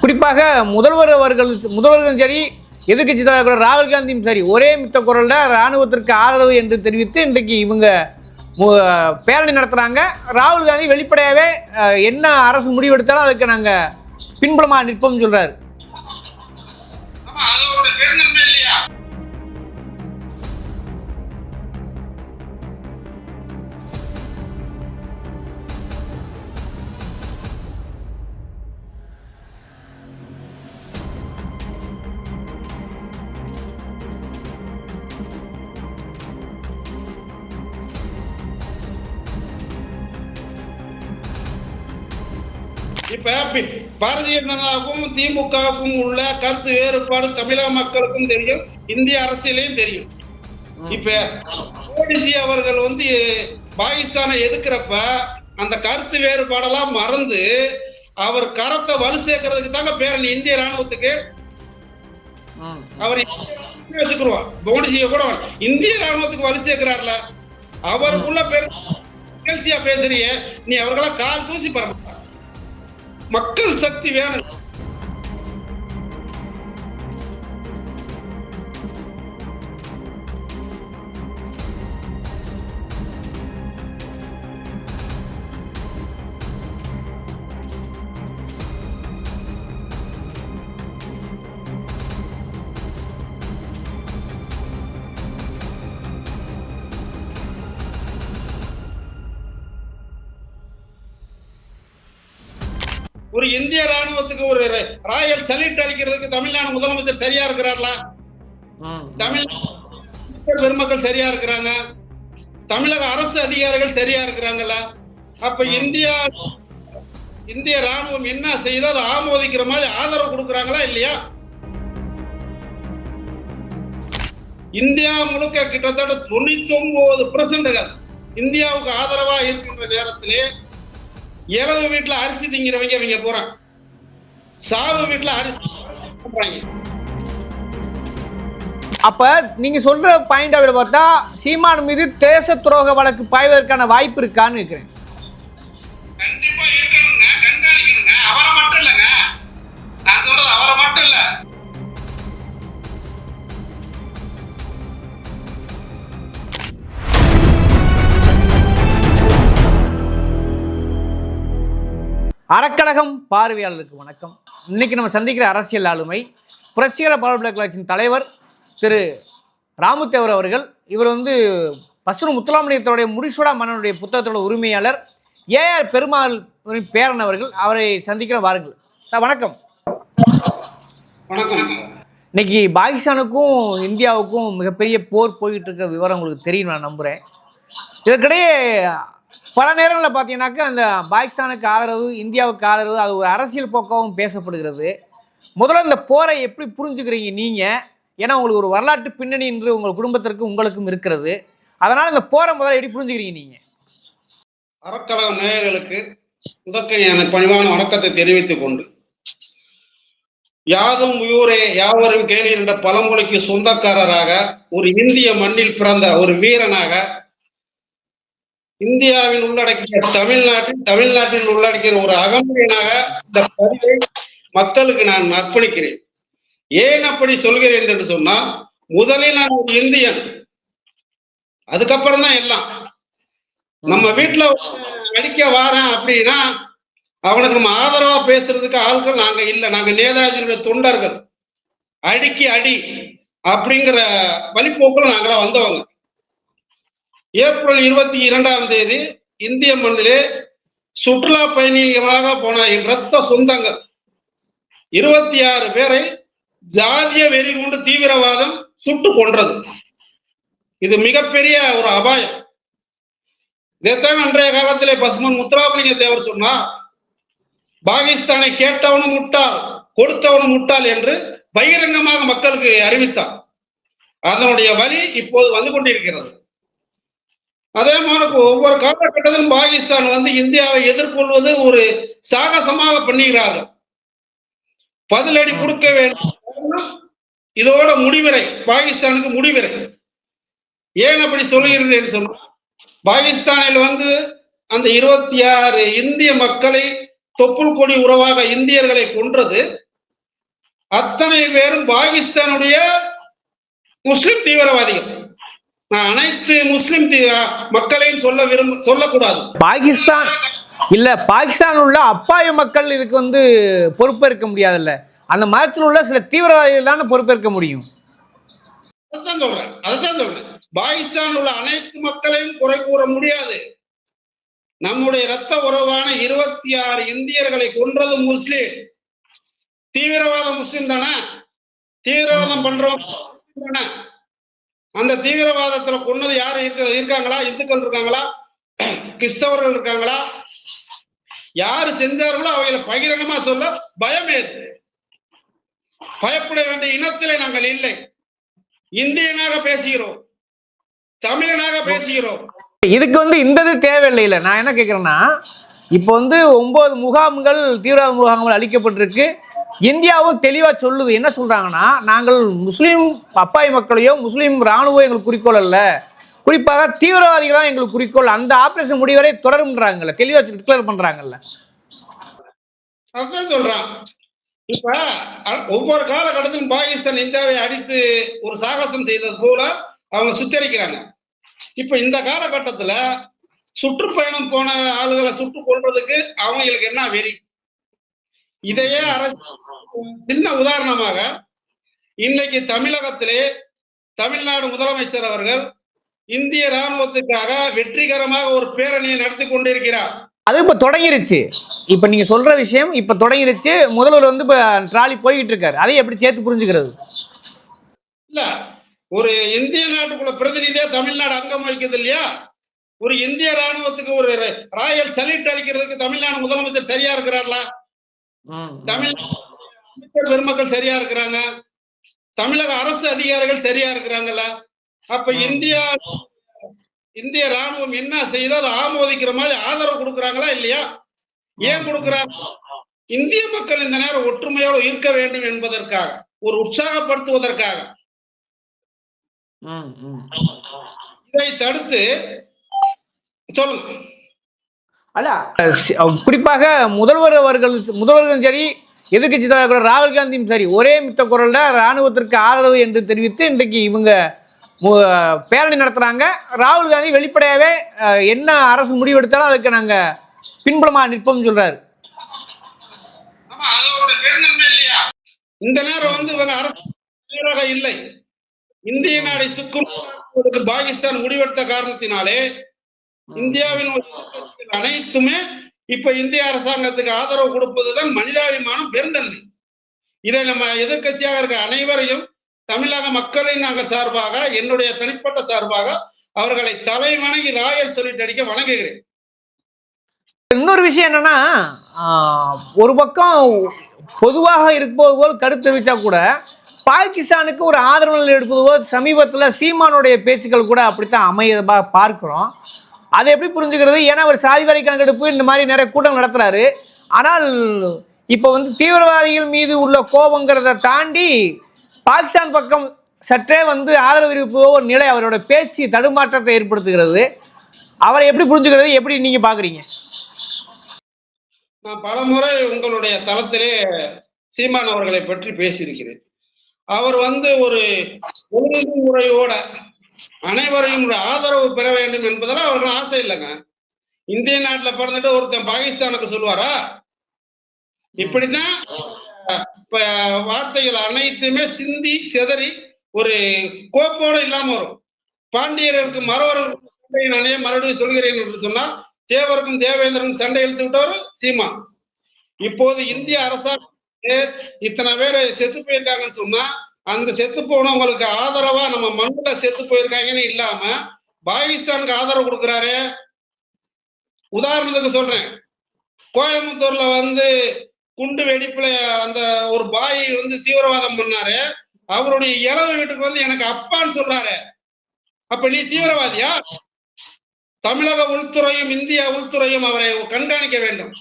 குறிப்பாக முதல்வர்களும் சரி, எதிர்கட்சி தலைவர் ராகுல் காந்தியும் சரி, ஒரே மித்த குரல்ல ராணுவத்திற்கு ஆதரவு என்று தெரிவித்து இன்றைக்கு இவங்க பேரணி நடத்துறாங்க. ராகுல் காந்தி வெளிப்படையாவே என்ன அரசு முடிவெடுத்தாலும் அதுக்கு நாங்க பின்புலமா நிற்போம் சொல்றாரு. இப்ப பாரதிய ஜனதாவுக்கும் திமுகவுக்கும் உள்ள கருத்து வேறுபாடு தமிழக மக்களுக்கும் தெரியும், இந்திய அரசியலையும் தெரியும். இப்ப மோடிஜி அவர்கள் பாகிஸ்தானை எதிர்க்கிறப்ப அந்த கருத்து வேறுபாடெல்லாம் மறந்து அவர் கரத்தை வலு சேர்க்கறதுக்கு தாங்க பேரணி இந்திய ராணுவத்துக்கு. அவர் வச்சுக்குருவார் மோடிஜியை கூட இந்திய ராணுவத்துக்கு வலு சேர்க்கிறார்ல, அவருக்குள்ள நிகழ்ச்சியா பேசுறிய நீ அவர்களா கால் தூசி பரப்ப. மக்கள் சக்தி வேணும். ஒரு இந்திய ராணுவத்துக்கு ஒரு ராயல் சல்யூட் அளிக்கிறதுக்கு தமிழ்நாடு முதலமைச்சர் சரியா இருக்கிறார்களா? தமிழ் பெருமக்கள் சரியா இருக்கிறாங்க? தமிழக அரசு அதிகாரிகள் சரியா இருக்கிறாங்களா? அப்ப இந்திய ராணுவம் என்ன செய்தோ அதை ஆமோதிக்கிற மாதிரி ஆதரவு கொடுக்கறாங்களா இல்லையா? இந்தியா முழுக்க கிட்டத்தட்ட 99% இந்தியாவுக்கு ஆதரவா இருக்கின்ற நேரத்திலே இலவு வீட்டுல அரிசி திங்கிறவங்க இவங்க போறாங்க, சாவு வீட்டுல அரிசி. அப்ப நீங்க சொல்ற பாயிண்ட் ஆஃப் பார்த்தா சீமான் மீது தேச துரோக வழக்கு பாய்வதற்கான வாய்ப்பு இருக்கான்னு இருக்கிறேன். கண்டிப்பா இருக்கணுங்க, கண்காணிக்கணுங்க. அவரை மட்டும் இல்லைங்க, நான் சொல்றது அவரை மட்டும் இல்ல. அறக்கழகம் பார்வையாளருக்கு வணக்கம். இன்னைக்கு நம்ம சந்திக்கிற அரசியல் ஆளுமை புரட்சிகர பாரதிய கட்சியின் தலைவர் திரு ராமுத்தேவர் அவர்கள். இவர் பசுரு முத்துலாமணியத்தோடைய முடிசூடா மன்னனுடைய புத்தகத்தோட உரிமையாளர் ஏஆர் பெருமாள் பேரன் அவர்கள். அவரை சந்திக்கிற வாருங்கள் சார். வணக்கம். இன்னைக்கு பாகிஸ்தானுக்கும் இந்தியாவுக்கும் மிகப்பெரிய போர் போயிட்டு இருக்க விவரம் உங்களுக்கு தெரியும் நான் நம்புறேன். இதற்கிடையே பல நேரங்களில் பார்த்தீங்கன்னாக்கா அந்த பாகிஸ்தானுக்கு ஆதரவு, இந்தியாவுக்கு ஆதரவு, அது ஒரு அரசியல் போக்காகவும் பேசப்படுகிறது. முதல்ல இந்த போரை எப்படி புரிஞ்சுக்கிறீங்க நீங்கள்? ஏன்னா உங்களுக்கு ஒரு வரலாற்று பின்னணி என்று உங்கள் குடும்பத்திற்கு உங்களுக்கும் இருக்கிறது. அதனால் இந்த போரை முதல்ல எப்படி புரிஞ்சுக்கிறீங்க நீங்கள்? அறக்கழகம் நேயர்களுக்கு முதற்க பணிவான வணக்கத்தை தெரிவித்துக் கொண்டு, யாதும் ஊரே யாவரும் கேளு என்ற பழமொழிக்கு சொந்தக்காரராக ஒரு இந்திய மண்ணில் பிறந்த ஒரு வீரனாக, இந்தியாவில் உள்ளடக்கிய தமிழ்நாட்டில் உள்ளடக்கிய ஒரு அகமுறையனாக இந்த பதிவை மக்களுக்கு நான் அர்ப்பணிக்கிறேன். ஏன் அப்படி சொல்கிறேன் என்று சொன்னால், முதலில் நான் ஒரு இந்தியன், அதுக்கப்புறம் தான் எல்லாம். நம்ம வீட்டுல அடிக்க வாரேன் அப்படின்னா அவனுக்கு நம்ம ஆதரவா பேசுறதுக்கு ஆட்கள் நாங்க இல்லை. நாங்க நேதாஜியுடைய தொண்டர்கள். அடிக்கு அடி அப்படிங்கிற வழிபோக்கில் நாங்களாம் வந்தவங்க. ஏப்ரல் 22 இந்திய மண்ணிலே சுற்றுலா பயணிகளாக போன என் ரத்த சொந்தங்கள் 26 பேரை ஜாதிய வெறி கொண்டு தீவிரவாதம் சுட்டு கொன்றது. இது மிகப்பெரிய ஒரு அபாயம். இதைத்தான் அன்றைய காலத்திலே பசுமன் முத்துராமலிங்க தேவர் சொன்னார், பாகிஸ்தானை கேட்டவனும் முட்டாள், கொடுத்தவனும் முட்டாள் என்று பகிரங்கமாக மக்களுக்கு அறிவித்தார். அதனுடைய வழி இப்போது வந்து கொண்டிருக்கிறது. அதே மாதிரி ஒவ்வொரு காலகட்டத்திலும் பாகிஸ்தான் இந்தியாவை எதிர்கொள்வது ஒரு சாகசமாக பண்ணுகிறார்கள். பதிலடி கொடுக்க வேண்டும். இதோட முடிவரை பாகிஸ்தானுக்கு முடிவரை. ஏன் அப்படி சொல்லுகிறேன் சொன்னா, பாகிஸ்தானில் அந்த 26 இந்திய மக்களை தொப்புள் கொடி உறவாக இந்தியர்களை கொன்றது அத்தனை பேரும் பாகிஸ்தானுடைய முஸ்லிம் தீவிரவாதிகள். நான் அனைத்து முஸ்லிம் மக்களையும் சொல்லக்கூடாது. பாகிஸ்தான் உள்ள அப்பாவி மக்கள் இதுக்கு வந்து பொறுப்பேற்க முடியாதுல்ல. அந்த மதத்தில் உள்ள சில தீவிரவாதிகள் தானே பொறுப்பேற்க முடியும். அதான் சொல்றேன். பாகிஸ்தான் உள்ள அனைத்து மக்களையும் குறை கூற முடியாது. நம்முடைய இரத்த உறவான 26 இந்தியர்களை கொன்றது முஸ்லிம். தீவிரவாத முஸ்லிம் தானே. தீவிரவாதம் பண்றோம் தானே. அந்த தீவிரவாதத்துல கொன்னது யாரு இருக்காங்களா? இந்துக்கள் இருக்காங்களா? கிறிஸ்தவர்கள் இருக்காங்களா? யாரு செஞ்சார்களோ அவங்களை பகிரங்கமா சொல்ல பயம் ஏது? பயப்பட வேண்டிய இனத்திலே நாங்கள் இல்லை. இந்தியனாக பேசுகிறோம், தமிழனாக பேசுகிறோம். இதுக்கு வந்து இந்த தேவையில்லை. நான் என்ன கேட்கிறேன்னா, இப்போ வந்து 9 முகாம்கள் தீவிரவாத முகாம்கள் அளிக்கப்பட்டிருக்கு. இந்தியாவும் தெளிவா சொல்லுது. என்ன சொல்றாங்கன்னா, நாங்கள் முஸ்லீம் அப்பாவி மக்களையோ முஸ்லீம் ராணுவம் எங்களுக்கு குறிக்கோள் அல்ல, குறிப்பாக தீவிரவாதிகள் தான் எங்களுக்கு குறிக்கோள். அந்த ஆபரேஷன் முடிவரை தொடரும்ன்றாங்கல்ல, தெளிவா டிக்ளேர் பண்றாங்கல்ல. அதான் சொல்றான். இப்ப ஒவ்வொரு காலகட்டத்திலும் பாகிஸ்தான் இந்தியாவை அடித்து ஒரு சாகசம் செய்தது போல அவங்க சுத்தரிக்கிறாங்க. இப்ப இந்த காலகட்டத்துல சுற்றுப்பயணம் போன ஆளுகளை சுட்டு கொள்றதுக்கு அவங்களுக்கு என்ன வெறி? இதையே அரசு சின்ன உதாரணமாக இன்னைக்கு தமிழகத்திலே தமிழ்நாடு முதலமைச்சர் அவர்கள் இந்திய ராணுவத்துக்காக வெற்றிகரமாக ஒரு பேரணியை நடத்தி கொண்டிருக்கிறார். அது இப்ப தொடங்கிருச்சு. இப்ப நீங்க சொல்ற விஷயம் இப்ப தொடங்கிருச்சு. முதல்வர் வந்து இப்ப ட்ராலி போயிட்டு இருக்காரு. அதை எப்படி சேர்த்து புரிஞ்சுக்கிறது? இல்ல, ஒரு இந்திய நாட்டுக்குள்ள பிரதிநிதியா தமிழ்நாடு அங்கம் வகிக்குது இல்லையா? ஒரு இந்திய ராணுவத்துக்கு ஒரு ராயல் சல்யூட் அளிக்கிறதுக்கு தமிழ்நாடு முதலமைச்சர் சரியா இருக்கிறார்களா? தமிழ் பெருமக்கள் சரியா இருக்கிறாங்க? தமிழக அரசு அதிகாரிகள் சரியா இருக்கிறாங்கல்ல? அப்ப இந்திய ராணுவம் என்ன செய்தோ அதை ஆமோதிக்கிற மாதிரி ஆதரவு கொடுக்குறாங்களா இல்லையா? ஏன் கொடுக்குறாங்க? இந்திய மக்கள் இந்த நேரம் ஒற்றுமையோடு இருக்க வேண்டும் என்பதற்காக, ஒரு உற்சாகப்படுத்துவதற்காக. இதை தடுத்து சொல்லுங்க. அல்ல, குறிப்பாக முதல்வர்களும் சரி, எதிர்கட்சி தலைவர் ராகுல் காந்தியும் சரி, ஒரே மித்த குரல்ல ராணுவத்திற்கு ஆதரவு என்று தெரிவித்து இன்றைக்கு இவங்க பேரணி நடத்துறாங்க. ராகுல் காந்தி வெளிப்படையாவே என்ன அரசு முடிவெடுத்தாலும் அதுக்கு நாங்க பின்புலமா நிற்போம் சொல்றாரு. இந்த நேரம் வந்து இவங்க அரசு இல்லை. இந்திய நாடை சுக்கும் பாகிஸ்தான் முடிவெடுத்த காரணத்தினாலே இந்தியாவின் அனைத்துமே இப்ப இந்திய அரசாங்கத்துக்கு ஆதரவு கொடுப்பதுதான் மனிதாபிமானம், பெருந்தன்மை. இதை நம்ம எதிர்கட்சியாக இருக்க அனைவரையும் தமிழக மக்களின் நாங்கள் சார்பாக, என்னுடைய தனிப்பட்ட சார்பாக அவர்களை தலை வணங்கி ராயல் சொல்லிட்டு அடிக்க வணங்குகிறேன். இன்னொரு விஷயம் என்னன்னா, ஒரு பக்கம் பொதுவாக இருப்பது போல் கருத்து தெரிவிச்சா கூட பாகிஸ்தானுக்கு ஒரு ஆதரவு எடுப்பது போல் சமீபத்தில் சீமானுடைய பேச்சுக்கள் கூட அப்படித்தான் அமையதா பார்க்கிறோம். அதை எப்படி புரிஞ்சுக்கிறது? ஏன்னா அவர் சாதிவாரி கணக்கெடுப்பு இந்த மாதிரி நிறைய கூட்டம் நடத்துறாரு. ஆனால் இப்போ வந்து தீவிரவாதிகள் மீது உள்ள கோபங்கிறத தாண்டி பாகிஸ்தான் பக்கம் சற்றே வந்து ஆதரவு இருப்பதோ ஒரு நிலை, அவரோட பேச்சு தடுமாற்றத்தை ஏற்படுத்துகிறது. அவரை எப்படி புரிஞ்சுக்கிறது? எப்படி நீங்க பாக்குறீங்க? நான் பலமுறை உங்களுடைய தளத்திலே சீமான் அவர்களை பற்றி பேசியிருக்கிறேன். அவர் வந்து ஒரு ஒழுங்குமுறையோட அனைவரையும் ஆதரவு பெற வேண்டும் என்பதெல்லாம் அவர்கள் ஆசை இல்லைங்க. இந்திய நாட்டுல பிறந்துட்டு ஒருத்தன் பாகிஸ்தானுக்கு சொல்லுவாரா? இப்படித்தான் இப்ப வார்த்தைகள் அனைத்துமே சிந்தி செதறி ஒரு கோப்போடு இல்லாம வரும். பாண்டியர்களுக்கு மறவர்களுக்கு சண்டை மறுபடியும் சொல்கிறேன் என்று சொன்னால் தேவருக்கும் தேவேந்திரனுக்கும் சண்டை இழுத்து விட்டவர் சீமா. இப்போது இந்திய அரசாங்கம் இத்தனை பேர் செத்து போயிருக்காங்கன்னு சொன்னா அந்த செத்து போனவங்களுக்கு ஆதரவா நம்ம மண்ணுல செத்து போயிருக்காங்கன்னு இல்லாம பாகிஸ்தானுக்கு ஆதரவு கொடுக்குறாரு. உதாரணத்துக்கு சொல்றேன், கோயம்புத்தூர்ல வந்து குண்டு வெடிப்புல அந்த ஒரு பாய் வந்து தீவிரவாதம் பண்ணாரு. அவருடைய இளவு வீட்டுக்கு வந்து எனக்கு அப்பான்னு சொல்றாரு. அப்ப நீ தீவிரவாதியா? தமிழக உள்துறையும் இந்திய உள்துறையும் அவரை கண்காணிக்க வேண்டும்.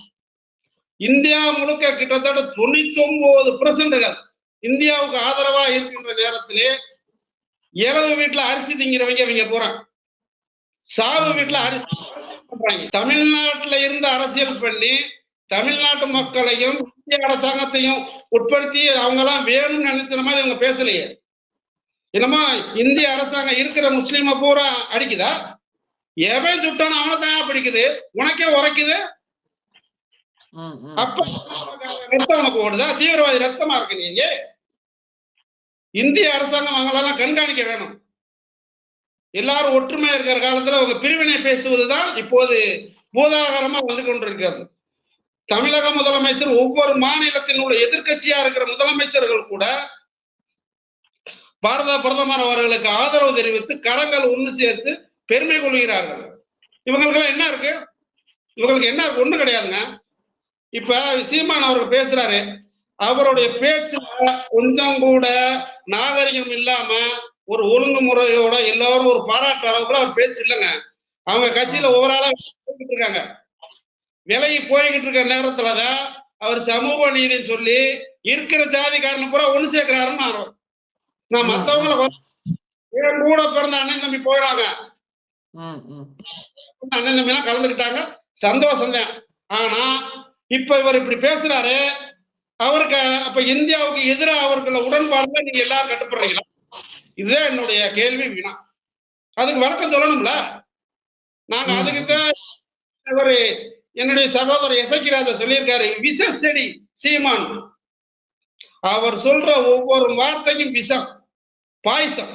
இந்தியா முழுக்க கிட்டத்தட்ட 99% இந்தியாவுக்கு ஆதரவா இருக்கின்ற நேரத்திலே இளவு வீட்டுல அரிசி திங்கிறவங்க இவங்க போறாங்க, சாவு வீட்டுல அரிசி பண்றாங்க. தமிழ்நாட்டுல இருந்து அரசியல் பண்ணி தமிழ்நாட்டு மக்களையும் இந்திய அரசாங்கத்தையும் உட்படுத்தி அவங்க எல்லாம் வேணும்னு நினைச்ச மாதிரி இவங்க பேசலையே. என்னமோ இந்திய அரசாங்கம் இருக்கிற முஸ்லீமை பூரா அடிக்குதா? எவன் சுட்டான அவனை தான் பிடிக்குது, உனக்கே உரைக்குது. அப்ப ரத்தம் உனக்கு ஓடுதா? தீவிரவாதி ரத்தமா இருக்கு. நீங்க இந்திய அரசாங்கம் அவங்களெல்லாம் கண்காணிக்க வேணும். எல்லாரும் ஒற்றுமையா இருக்கிற காலத்துல அவங்க பிரிவினை பேசுவதுதான் இப்போது பூதாகரமா வந்து கொண்டிருக்கிறது. தமிழக முதலமைச்சர் ஒவ்வொரு மாநிலத்தின் உள்ள எதிர்கட்சியா இருக்கிற முதலமைச்சர்கள் கூட பாரத பிரதமர் அவர்களுக்கு ஆதரவு தெரிவித்து கரங்கள் ஒண்ணு சேர்த்து பெருமை கொள்கிறார்கள். இவங்களுக்கு என்ன இருக்கு? இவங்களுக்கு என்ன இருக்கு? ஒண்ணு கிடையாதுங்க. இப்ப சீமான் அவர்கள் பேசுறாரு, அவருடைய பேச்சுல கொஞ்சம் கூட நாகரிகம் இல்லாம ஒரு ஒழுங்குமுறையோட எல்லாரும் ஒரு பாராட்டு அளவுக்கு அவர் பேச்சு இல்லைங்க. அவங்க கட்சியில ஒவ்வொரு ஆளா போய்கிட்டு இருக்காங்க. விலகி போய்கிட்டு இருக்க நேரத்துலதான் அவர் சமூக நீதினு சொல்லி இருக்கிற ஜாதிக்காரன் பூரா ஒண்ணு சேர்க்கிறாருன்னு நான் மத்தவங்களை கூட பிறந்த அண்ணன் தம்பி போயிடாங்க, அண்ணன் தம்பி எல்லாம் கலந்துக்கிட்டாங்க, சந்தோஷம் தான். ஆனா இப்ப இவர் இப்படி பேசுறாரு, அவருக்கு அப்ப இந்தியாவுக்கு எதிராக அவர்கள உடன்பாடுல நீங்க எல்லாரும் கட்டுப்படுறீங்களா? இதுதான் என்னுடைய கேள்வி. வீணா அதுக்கு வழக்கம் சொல்லணும்ல. நாங்க அதுக்குத்தான் ஒரு என்னுடைய சகோதரர் எசக்கிராஜ சொல்லியிருக்காரு, விஷ செடி சீமான். அவர் சொல்ற ஒவ்வொரு வார்த்தையும் விஷம், பாய்சம்.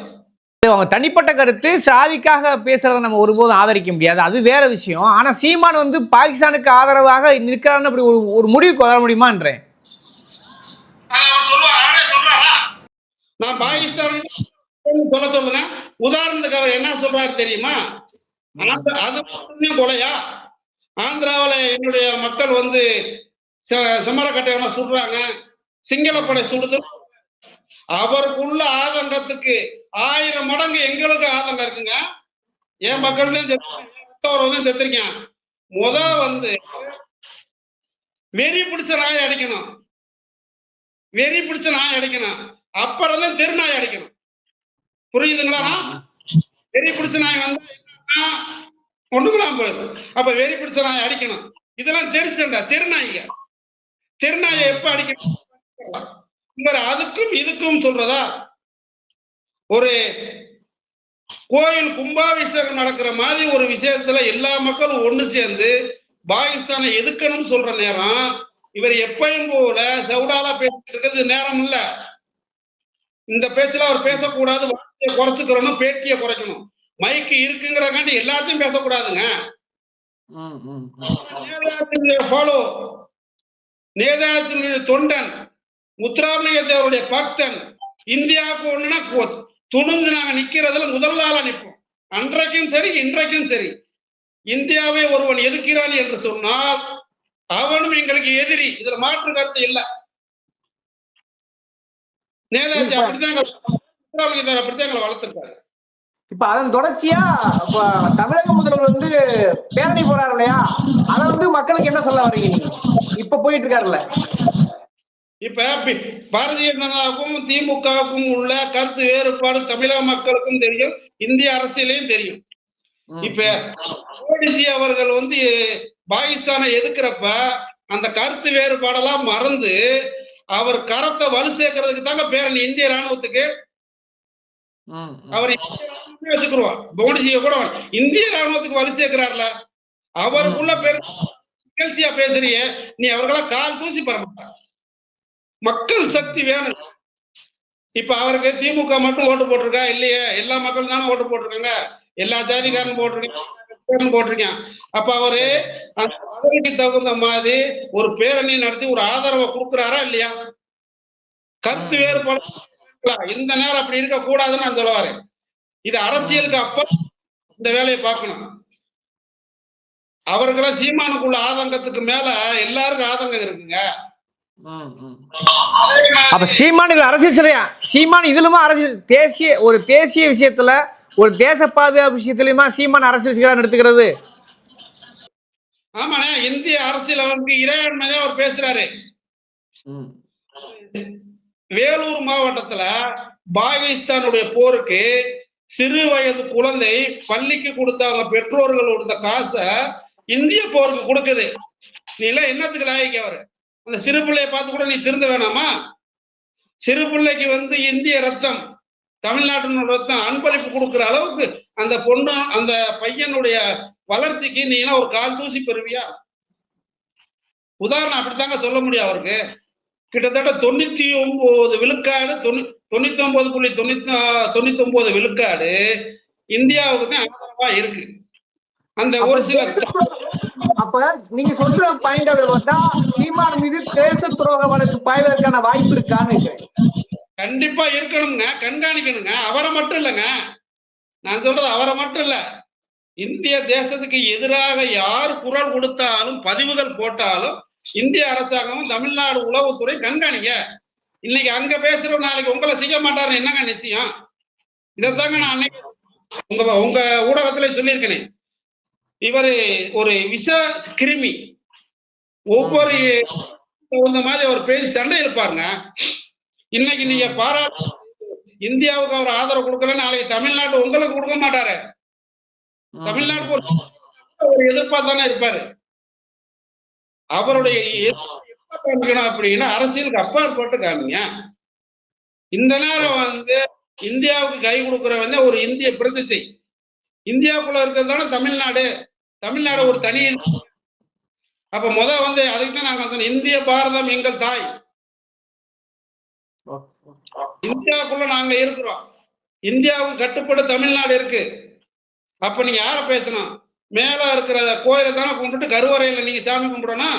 அவங்க தனிப்பட்ட கருத்து, சாதிக்காக பேசுறதை நம்ம ஒருபோதும் ஆதரிக்க முடியாது, அது வேற விஷயம். ஆனா சீமான் வந்து பாகிஸ்தானுக்கு ஆதரவாக நிற்கிறான்னு அப்படி ஒரு முடிவுக்கு வர முடியுமான்றேன். நான் பாகிஸ்தானுக்கு சொல்ல சொல்லுங்க. உதாரணத்துக்கு அவர் என்ன சொல்றாரு தெரியுமா? அது கொலையா? ஆந்திராவில என்னுடைய மக்கள் வந்து செம்மரக்கட்டையான சுடுறாங்க, சிங்களப்படை சுடுது. அவருக்குள்ள ஆதங்கத்துக்கு 1000 மடங்கு எங்களுக்கு ஆதங்கம் இருக்குங்க. என் மக்கள் தான் செத்துருக்கேன். முத வந்து வெறி பிடிச்ச நாயை அடிக்கணும், வெறி பிடிச்ச நாயை அடிக்கணும், அப்புறம் தான் தெருநாயை அடிக்கணும். புரியுதுங்களா? வெறி பிடிச்ச நாய் வந்தா ஒண்ணுமெல்லாம் போயிடும். அப்ப வெறி பிடிச்ச நாயை அடிக்கணும். இதெல்லாம் தெரிச்சண்டா தெருநாய்ங்க. தெருநாயை எப்ப அடிக்கணும்? அதுக்கும் இதுக்கும் சொல்றதா? ஒரு கோயில் கும்பாபிஷேகம் நடக்கிற மாதிரி ஒரு விஷயத்துல எல்லா மக்களும் ஒண்ணு சேர்ந்து பாகிஸ்தானை எதுக்கணும்னு சொல்ற நேரம், இவர் எப்பயும் போல சவுடாலா பேசிட்டு இருக்கிறது நேரம் இல்ல. இந்த பேச்சுல அவர் பேசக்கூடாது, வார்த்தையை குறைச்சுக்கிறணும், பேட்டியை குறைக்கணும். மைக்கு இருக்குங்கிறக்காண்டி எல்லாத்தையும் பேசக்கூடாதுங்க. நேதாஜியுடைய தொண்டன், முத்துராமலிங்க தேவருடைய பக்தன், இந்தியாவுக்கு ஒண்ணுன்னா துணிஞ்சு நாங்க நிக்கிறதுல முதல் நாளா நிற்போம். அன்றைக்கும் சரி இன்றைக்கும் சரி. இந்தியாவை ஒருவன் எதிர்க்கிறான் என்று சொன்னால் அவனும் எங்களுக்கு எதிரி, இதுல மாற்று கருத்து இல்லை. நேதாஜி அப்படித்தாங்க, முத்துராமலிங்க தேவர் அப்படித்தான் எங்களை வளர்த்திருக்காரு. இப்ப அதன் தொடர்ச்சியா தமிழக முதல்வர் வந்து பேரணி போறாரு இல்லையா, அதை வந்து மக்களுக்கு என்ன சொல்ல வர்றீங்க நீங்க? இப்ப போயிட்டு இருக்காருல்ல. இப்ப பாரதிய ஜனதாவுக்கும் திமுகவுக்கும் உள்ள கருத்து வேறுபாடு தமிழக மக்களுக்கும் தெரியும், இந்திய அரசியலையும் தெரியும். இப்ப மோடிஜி அவர்கள் வந்து பாகிஸ்தானை எதுக்குறப்ப அந்த கருத்து வேறுபாடெல்லாம் மறந்து அவர் கரத்தை வலு சேர்க்கறதுக்கு தாங்க பேரணி இந்திய ராணுவத்துக்கு. அவர் வச்சுக்குருவார், மோடிஜியை கூட இந்திய ராணுவத்துக்கு வலு சேர்க்கிறார்ல. அவருக்குள்ள நிகழ்ச்சியா பேசுறிய நீ, அவர்களாம் கால் தூசி பெற மாட்டார். மக்கள் சக்தி வேணும். இப்ப அவருக்கு திமுக மட்டும் ஓட்டு போட்டிருக்கா இல்லையே? எல்லா மக்களும் தானே ஓட்டு போட்டிருக்காங்க, எல்லா ஜாதிக்காரன் போட்டிருக்கேன். அப்ப அவரு அந்த பதவிக்கு தகுந்த மாதிரி ஒரு பேரணி நடத்தி ஒரு ஆதரவை கொடுக்கிறாரா இல்லையா? கருத்து வேறுபாடு இந்த நேரம் அப்படி இருக்க கூடாதுன்னு நான் சொல்லுவாரு. இது அரசியலுக்கு அப்ப இந்த வேலையை பார்க்கணும். அவர்களா சீமானுக்குள்ள ஆதங்கத்துக்கு மேல எல்லாருக்கும் ஆதங்கம் இருக்குங்க. அப்ப சீமான் அரசியல் சிலையா? சீமான் இதுலமா அரசியல் தேசிய விஷயத்துல, ஒரு தேச பாதுகாப்பு விஷயத்திலுமா சீமான் அரசியல் சிலையா எடுத்துக்கிறது? ஆமாண்ணே, இந்திய அரசியல் அமைப்பு இறையாண்மையா அவர் பேசுறாரு. வேலூர் மாவட்டத்துல பாகிஸ்தானுடைய போருக்கு சிறு வயது குழந்தை பள்ளிக்கு கொடுத்தாங்க, பெற்றோர்கள் கொடுத்த காசை இந்திய போருக்கு கொடுக்குது. நீ எல்லாம் என்னத்துக்கு லாய்க்கு அவரு? அந்த சிறு பிள்ளைய பார்த்து கூட நீ திருந்த வேணாமா? சிறு பிள்ளைக்கு வந்து இந்திய ரத்தம், தமிழ்நாட்டின் ரத்தம் அன்பளிப்பு கொடுக்குற அளவுக்கு அந்த பொண்ணு அந்த பையனுடைய வளர்ச்சிக்கு நீ எல்லாம் ஒரு கால் தூசி பெறுவியா? உதாரணம் அப்படித்தாங்க சொல்ல முடியும் அவருக்கு. கிட்டத்தட்ட 99 விழுக்காடு 99.99 விழுக்காடு இந்தியாவுக்கு தான் ஆதரவா இருக்கு. அந்த ஒரு சில அப்ப நீங்க சொல்ற பாயிண்ட் பார்த்தா சீமான் மீது தேச துரோக வழக்கு பாய்வதற்கான வாய்ப்பு இருக்கான்னு இருக்கிறேன். கண்டிப்பா இருக்கணுங்க, கண்காணிக்கணுங்க. அவரை மட்டும் இல்லைங்க, நான் சொல்றது அவரை மட்டும் இல்ல, இந்திய தேசத்துக்கு எதிராக யார் குரல் கொடுத்தாலும் பதிவுகள் போட்டாலும் இந்திய அரசாங்கமும் தமிழ்நாடு உளவுத்துறை கண்காணிங்க. இன்னைக்கு அங்க பேசுற நாளைக்கு உங்களை செய்ய மாட்டாருன்னு என்னங்க நிச்சயம்? இதைத்தாங்க நான் அன்னைக்கு உங்க ஊடகத்துல சொல்லியிருக்கேன். இவரு ஒரு விஷ கிருமி. ஒவ்வொரு தகுந்த மாதிரி அவர் பேசி சண்டை இருப்பாருங்க. இன்னைக்கு நீங்க இந்தியாவுக்கு அவர் ஆதரவு கொடுக்கல, நாளைக்கு தமிழ்நாட்டு உங்களுக்கு கொடுக்க மாட்டாரு. தமிழ்நாட்டுக்கு ஒரு எதிர்ப்பா தானே இருப்பாரு. அவருடைய அப்படின்னா அரசியலுக்கு அப்பாற்பட்டு காமிங்க. இந்த நேரம் வந்து இந்தியாவுக்கு கை கொடுக்கிற வந்து ஒரு இந்திய பிரசித்தி. இந்தியாவுக்குள்ள இருக்கிறது தானே தமிழ்நாடு. தமிழ்நாடு ஒரு தனி. அப்ப வந்து அதுக்கு தான் நாங்க சொன்னோம், இந்திய பாரதம் எங்கள் தாய். இந்தியாவுக்குள்ள நாங்க இருக்கிறோம். இந்தியாவுக்கு கட்டுப்பட தமிழ்நாடு இருக்கு. அப்ப நீங்க யார பேசணும்? மேல இருக்கிற கோயிலை தானே கும்பிட்டு கருவறையில நீங்க சாமி கும்பிடணும்.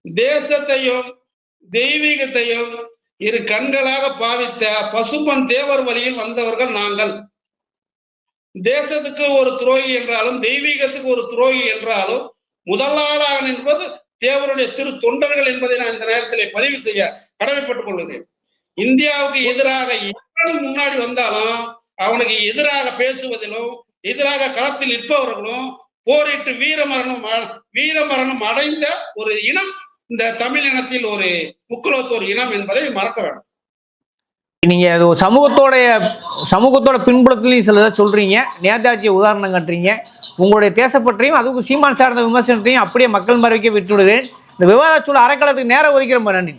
தேசத்தையும் தெய்வீகத்தையும் இரு கண்களாக பாவித்த பசும்பன் தேவர் வழியில் வந்தவர்கள் நாங்கள். தேசத்துக்கு ஒரு துரோகி என்றாலும் தெய்வீகத்துக்கு ஒரு துரோகி என்றாலும் முதலாளாக நிற்பது தேவருடைய திரு தொண்டர்கள் என்பதை நான் இந்த நேரத்திலே பதிவு செய்ய கடமைப்பட்டுக் கொள்கிறேன். இந்தியாவுக்கு எதிராக எவன் முன்னாடி வந்தாலும் அவனுக்கு எதிராக பேசுவதிலும் எதிராக களத்தில் நிற்பவர்களும் போரிட்டு வீரமரணம் அடைந்த ஒரு இனம் இந்த தமிழ் இனத்தில் ஒரு முக்குலத்தோர் இனம் என்பதை மறக்க வேண்டும். நீங்க அது சமூகத்தோட பின்புலத்திலையும் சிலதை சொல்றீங்க, நேதாஜியை உதாரணம் காட்டுறீங்க. உங்களுடைய தேசப்பற்றையும் அதுக்கு சீமான் சார்ந்த விமர்சனத்தையும் அப்படியே மக்கள் மறைக்க விட்டுவிடுகிறேன். இந்த விவாத சூழல் அறக்களத்துக்கு நேரம் ஒதுக்கிறோம். நன்றி.